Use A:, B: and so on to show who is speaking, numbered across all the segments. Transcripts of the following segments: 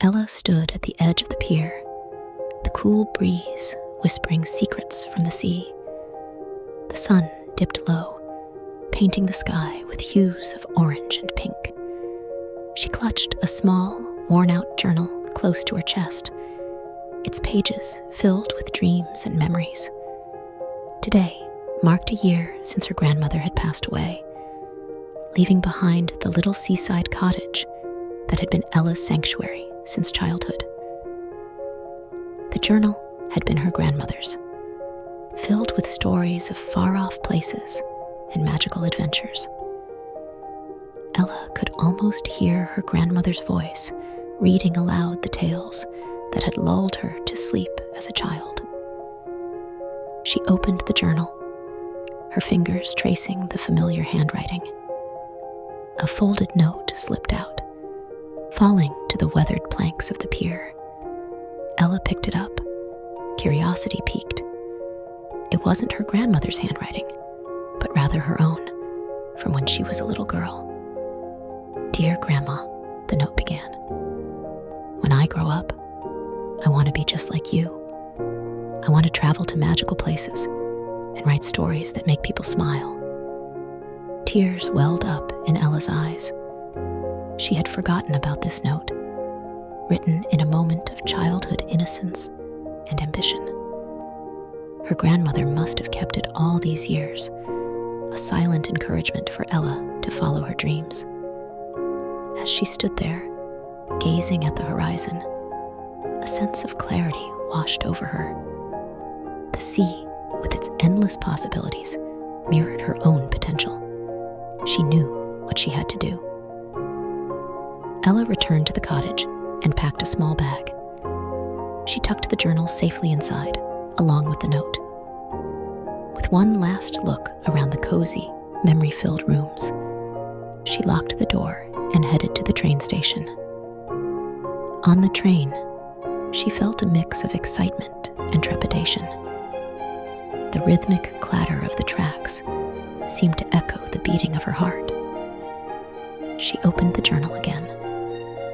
A: Ella stood at the edge of the pier, the cool breeze whispering secrets from the sea. The sun dipped low, painting the sky with hues of orange and pink. She clutched a small, worn-out journal close to her chest, its pages filled with dreams and memories. Today marked a year since her grandmother had passed away, leaving behind the little seaside cottage that had been Ella's sanctuary since childhood. The journal had been her grandmother's, filled with stories of far-off places and magical adventures. Ella could almost hear her grandmother's voice reading aloud the tales that had lulled her to sleep as a child. She opened the journal, her fingers tracing the familiar handwriting. A folded note slipped out, falling to the weathered planks of the pier. Ella picked it up, curiosity piqued. It wasn't her grandmother's handwriting, but rather her own, from when she was a little girl. "Dear Grandma," the note began. "When I grow up, I want to be just like you. I want to travel to magical places and write stories that make people smile." Tears welled up in Ella's eyes. She had forgotten about this note, written in a moment of childhood innocence and ambition. Her grandmother must have kept it all these years, a silent encouragement for Ella to follow her dreams. As she stood there, gazing at the horizon, a sense of clarity washed over her. The sea, with its endless possibilities, mirrored her own potential. She knew what she had to do. Ella returned to the cottage and packed a small bag. She tucked the journal safely inside, along with the note. With one last look around the cozy, memory-filled rooms, she locked the door and headed to the train station. On the train, she felt a mix of excitement and trepidation. The rhythmic clatter of the tracks seemed to echo the beating of her heart. She opened the journal again,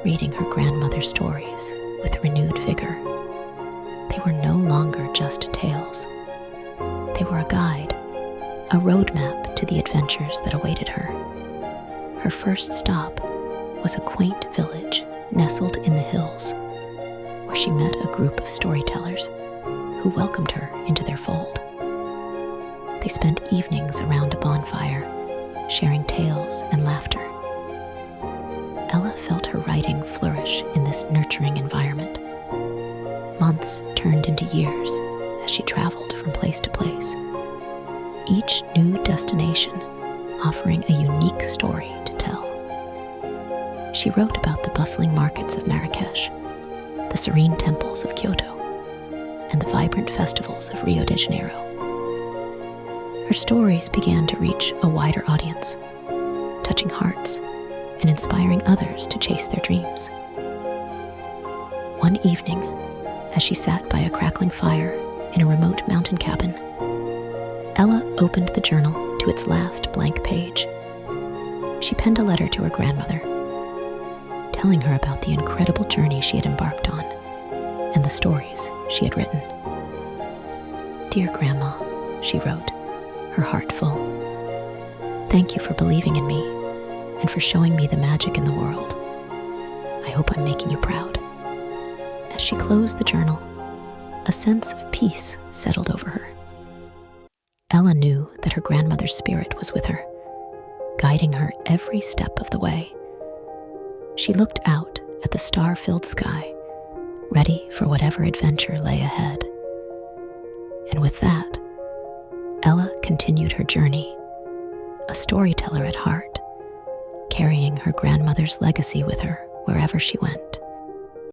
A: reading her grandmother's stories with renewed vigor. They were no longer just tales. They were a guide, a roadmap to the adventures that awaited her. Her first stop was a quaint village nestled in the hills, where she met a group of storytellers who welcomed her into their fold. They spent evenings around a bonfire, sharing tales and laughter. Ella felt her writing flourish in this nurturing environment. Months turned into years as she traveled from place to place, each new destination offering a unique story to tell. She wrote about the bustling markets of Marrakesh, the serene temples of Kyoto, and the vibrant festivals of Rio de Janeiro. Her stories began to reach a wider audience, touching hearts and inspiring others to chase their dreams. One evening, as she sat by a crackling fire in a remote mountain cabin, Ella opened the journal to its last blank page. She penned a letter to her grandmother, telling her about the incredible journey she had embarked on and the stories she had written. "Dear Grandma," she wrote, her heart full. "Thank you for believing in me and for showing me the magic in the world. I hope I'm making you proud." As she closed the journal, a sense of peace settled over her. Ella knew that her grandmother's spirit was with her, guiding her every step of the way. She looked out at the star-filled sky, ready for whatever adventure lay ahead. And with that, Ella continued her journey, a storyteller at heart, carrying her grandmother's legacy with her wherever she went.